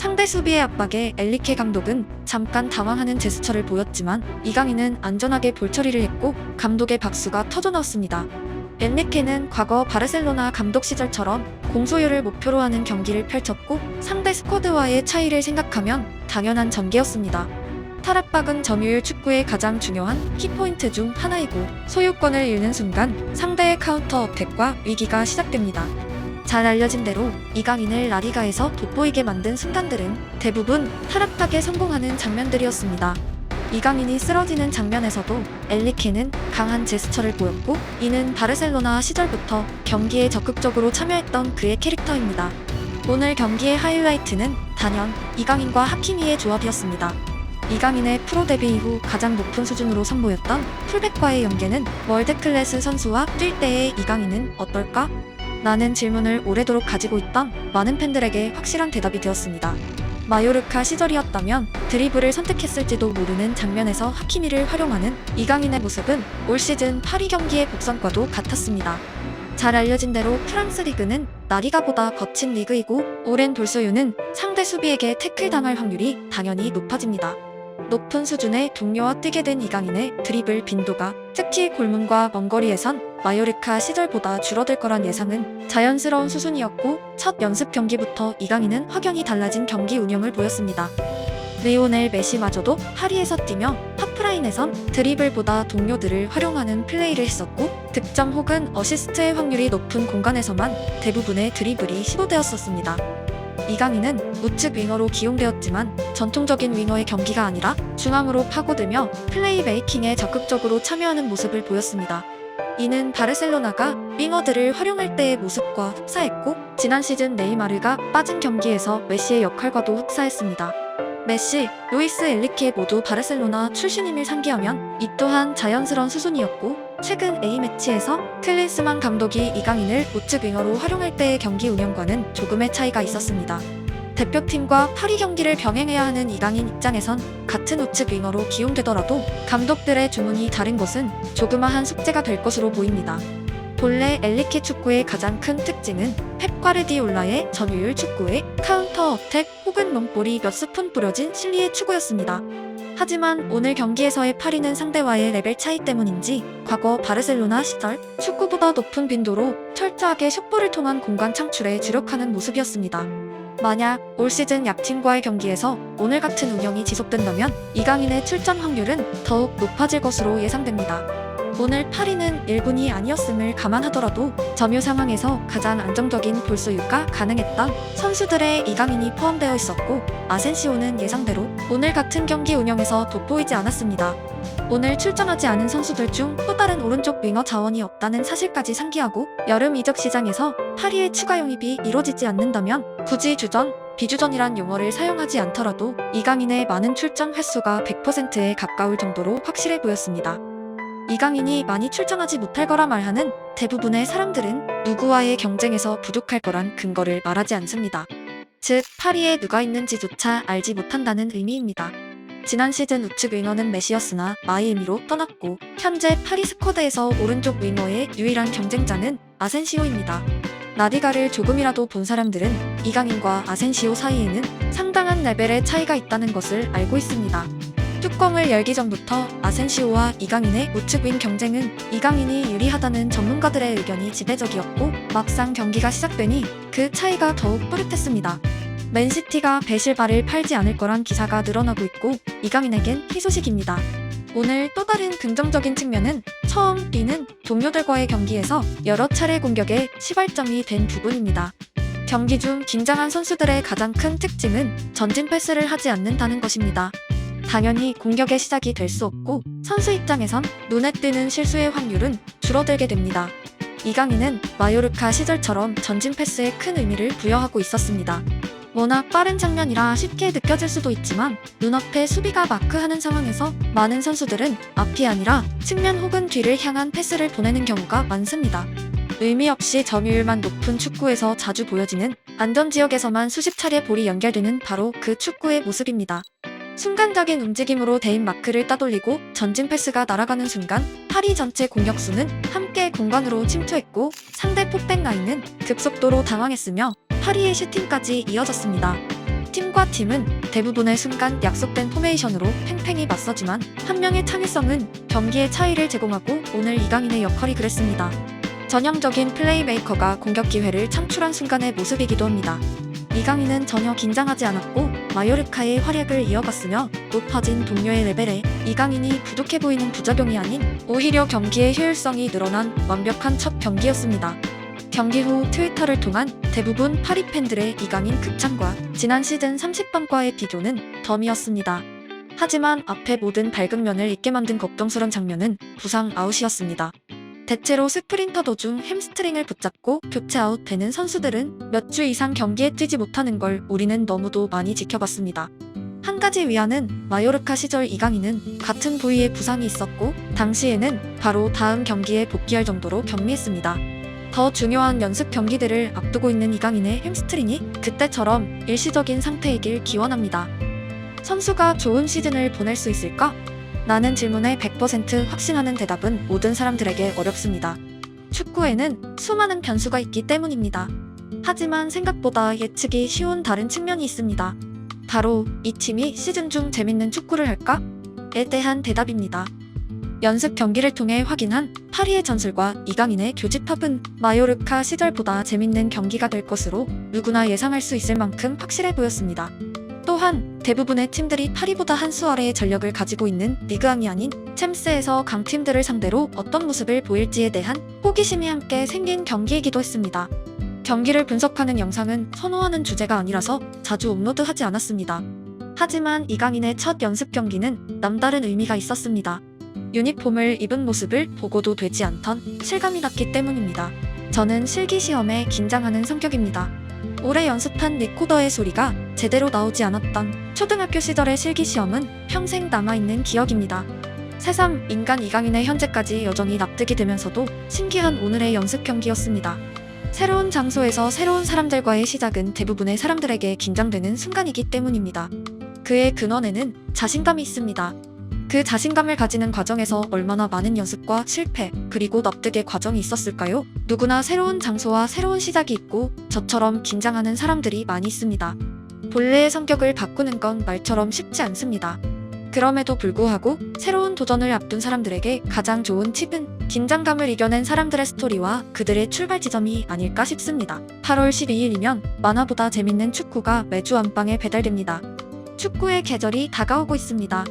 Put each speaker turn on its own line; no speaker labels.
상대 수비의 압박에 엘리케 감독은 잠깐 당황하는 제스처를 보였지만 이강인은 안전하게 볼 처리를 했고 감독의 박수가 터져나왔습니다. 엔리케는 과거 바르셀로나 감독 시절처럼 공소유를 목표로 하는 경기를 펼쳤고 상대 스쿼드와의 차이를 생각하면 당연한 전개였습니다. 탈압박은 점유율 축구의 가장 중요한 키포인트 중 하나이고 소유권을 잃는 순간 상대의 카운터 어택과 위기가 시작됩니다. 잘 알려진 대로 이강인을 라리가에서 돋보이게 만든 순간들은 대부분 탈압박에 성공하는 장면들이었습니다. 이강인이 쓰러지는 장면에서도 엘리케는 강한 제스처를 보였고 이는 바르셀로나 시절부터 경기에 적극적으로 참여했던 그의 캐릭터입니다. 오늘 경기의 하이라이트는 단연 이강인과 하키미의 조합이었습니다. 이강인의 프로 데뷔 이후 가장 높은 수준으로 선보였던 풀백과의 연계는 월드클래스 선수와 뛸 때의 이강인은 어떨까? 라는 질문을 오래도록 가지고 있던 많은 팬들에게 확실한 대답이 되었습니다. 마요르카 시절이었다면 드리블을 선택했을지도 모르는 장면에서 하키미를 활용하는 이강인의 모습은 올 시즌 파리 경기의 복선과도 같았습니다. 잘 알려진 대로 프랑스 리그는 라리가보다 거친 리그이고 오랜 볼 소유는 상대 수비에게 태클당할 확률이 당연히 높아집니다. 높은 수준의 동료와 뛰게 된 이강인의 드리블 빈도가 특히 골문과 먼 거리에선 마요르카 시절보다 줄어들 거란 예상은 자연스러운 수순이었고 첫 연습 경기부터 이강인은 확연히 달라진 경기 운영을 보였습니다. 리오넬 메시마저도 파리에서 뛰며 하프라인에선 드리블보다 동료들을 활용하는 플레이를 했었고 득점 혹은 어시스트의 확률이 높은 공간에서만 대부분의 드리블이 시도되었었습니다. 이강인은 우측 윙어로 기용되었지만 전통적인 윙어의 경기가 아니라 중앙으로 파고들며 플레이 메이킹에 적극적으로 참여하는 모습을 보였습니다. 이는 바르셀로나가 윙어들을 활용할 때의 모습과 흡사했고 지난 시즌 네이마르가 빠진 경기에서 메시의 역할과도 흡사했습니다. 메시, 루이스 엘리케 모두 바르셀로나 출신임을 상기하면 이 또한 자연스러운 수순이었고 최근 A매치에서 클린스만 감독이 이강인을 우측 윙어로 활용할 때의 경기 운영과는 조금의 차이가 있었습니다. 대표팀과 파리 경기를 병행해야 하는 이강인 입장에선 같은 우측 윙어로 기용되더라도 감독들의 주문이 다른 것은 조그마한 숙제가 될 것으로 보입니다. 본래 엘리케 축구의 가장 큰 특징은 펩 과르디올라의 점유율 축구에 카운터 어택 혹은 롱볼이 몇 스푼 뿌려진 실리의 추구였습니다. 하지만 오늘 경기에서의 파리는 상대와의 레벨 차이 때문인지 과거 바르셀로나 시절 축구보다 높은 빈도로 철저하게 슛볼을 통한 공간 창출에 주력하는 모습이었습니다. 만약 올 시즌 약팀과의 경기에서 오늘 같은 운영이 지속된다면 이강인의 출전 확률은 더욱 높아질 것으로 예상됩니다. 오늘 파리는 1군이 아니었음을 감안하더라도 점유 상황에서 가장 안정적인 볼 소유가 가능했던 선수들의 이강인이 포함되어 있었고 아센시오는 예상대로 오늘 같은 경기 운영에서 돋보이지 않았습니다. 오늘 출전하지 않은 선수들 중 또 다른 오른쪽 윙어 자원이 없다는 사실까지 상기하고 여름 이적 시장에서 파리의 추가 영입이 이뤄지지 않는다면 굳이 주전, 비주전이란 용어를 사용하지 않더라도 이강인의 많은 출전 횟수가 100%에 가까울 정도로 확실해 보였습니다. 이강인이 많이 출전하지 못할 거라 말하는 대부분의 사람들은 누구와의 경쟁에서 부족할 거란 근거를 말하지 않습니다. 즉, 파리에 누가 있는지조차 알지 못한다는 의미입니다. 지난 시즌 우측 윙어는 메시였으나 마이애미로 떠났고 현재 파리 스쿼드에서 오른쪽 윙어의 유일한 경쟁자는 아센시오입니다. 라디가를 조금이라도 본 사람들은 이강인과 아센시오 사이에는 상당한 레벨의 차이가 있다는 것을 알고 있습니다. 뚜껑을 열기 전부터 아센시오와 이강인의 우측 윙 경쟁은 이강인이 유리하다는 전문가들의 의견이 지배적이었고 막상 경기가 시작되니 그 차이가 더욱 또렷했습니다. 맨시티가 베실바를 팔지 않을 거란 기사가 늘어나고 있고 이강인에겐 희소식입니다. 오늘 또 다른 긍정적인 측면은 처음 뛰는 동료들과의 경기에서 여러 차례 공격에 시발점이 된 부분입니다. 경기 중 긴장한 선수들의 가장 큰 특징은 전진 패스를 하지 않는다는 것입니다. 당연히 공격의 시작이 될 수 없고 선수 입장에선 눈에 띄는 실수의 확률은 줄어들게 됩니다. 이강인은 마요르카 시절처럼 전진 패스에 큰 의미를 부여하고 있었습니다. 워낙 빠른 장면이라 쉽게 느껴질 수도 있지만 눈앞에 수비가 마크하는 상황에서 많은 선수들은 앞이 아니라 측면 혹은 뒤를 향한 패스를 보내는 경우가 많습니다. 의미 없이 점유율만 높은 축구에서 자주 보여지는 안전지역에서만 수십 차례 볼이 연결되는 바로 그 축구의 모습입니다. 순간적인 움직임으로 대인 마크를 따돌리고 전진 패스가 날아가는 순간 파리 전체 공격수는 함께 공간으로 침투했고 상대 폭백 라인은 급속도로 당황했으며 파리의 슈팅까지 이어졌습니다. 팀과 팀은 대부분의 순간 약속된 포메이션으로 팽팽히 맞서지만 한 명의 창의성은 경기의 차이를 제공하고 오늘 이강인의 역할이 그랬습니다. 전형적인 플레이메이커가 공격 기회를 창출한 순간의 모습이기도 합니다. 이강인은 전혀 긴장하지 않았고 마요르카의 활약을 이어갔으며 높아진 동료의 레벨에 이강인이 부족해 보이는 부작용이 아닌 오히려 경기의 효율성이 늘어난 완벽한 첫 경기였습니다. 경기 후 트위터를 통한 대부분 파리 팬들의 이강인 극찬과 지난 시즌 30번과의 비교는 덤이었습니다. 하지만 앞에 모든 밝은 면을 잊게 만든 걱정스런 장면은 부상 아웃이었습니다. 대체로 스프린터 도중 햄스트링을 붙잡고 교체 아웃되는 선수들은 몇 주 이상 경기에 뛰지 못하는 걸 우리는 너무도 많이 지켜봤습니다. 한 가지 위안은 마요르카 시절 이강인은 같은 부위에 부상이 있었고 당시에는 바로 다음 경기에 복귀할 정도로 경미했습니다. 더 중요한 연습 경기들을 앞두고 있는 이강인의 햄스트링이 그때처럼 일시적인 상태이길 기원합니다. 선수가 좋은 시즌을 보낼 수 있을까? 라는 질문에 100% 확신하는 대답은 모든 사람들에게 어렵습니다. 축구에는 수많은 변수가 있기 때문입니다. 하지만 생각보다 예측이 쉬운 다른 측면이 있습니다. 바로 이 팀이 시즌 중 재밌는 축구를 할까? 에 대한 대답입니다. 연습 경기를 통해 확인한 파리의 전술과 이강인의 교집합은 마요르카 시절보다 재밌는 경기가 될 것으로 누구나 예상할 수 있을 만큼 확실해 보였습니다. 또한 대부분의 팀들이 파리보다 한 수 아래의 전력을 가지고 있는 리그왕이 아닌 챔스에서 강팀들을 상대로 어떤 모습을 보일지에 대한 호기심이 함께 생긴 경기이기도 했습니다. 경기를 분석하는 영상은 선호하는 주제가 아니라서 자주 업로드하지 않았습니다. 하지만 이강인의 첫 연습 경기는 남다른 의미가 있었습니다. 유니폼을 입은 모습을 보고도 되지 않던 실감이 났기 때문입니다. 저는 실기시험에 긴장하는 성격입니다. 오래 연습한 리코더의 소리가 제대로 나오지 않았던 초등학교 시절의 실기시험은 평생 남아있는 기억입니다. 새삼 인간 이강인의 현재까지 여전히 납득이 되면서도 신기한 오늘의 연습 경기였습니다. 새로운 장소에서 새로운 사람들과의 시작은 대부분의 사람들에게 긴장되는 순간이기 때문입니다. 그의 근원에는 자신감이 있습니다. 그 자신감을 가지는 과정에서 얼마나 많은 연습과 실패, 그리고 납득의 과정이 있었을까요? 누구나 새로운 장소와 새로운 시작이 있고 저처럼 긴장하는 사람들이 많이 있습니다. 본래의 성격을 바꾸는 건 말처럼 쉽지 않습니다. 그럼에도 불구하고 새로운 도전을 앞둔 사람들에게 가장 좋은 팁은 긴장감을 이겨낸 사람들의 스토리와 그들의 출발 지점이 아닐까 싶습니다. 8월 12일이면 만화보다 재밌는 축구가 매주 안방에 배달됩니다. 축구의 계절이 다가오고 있습니다.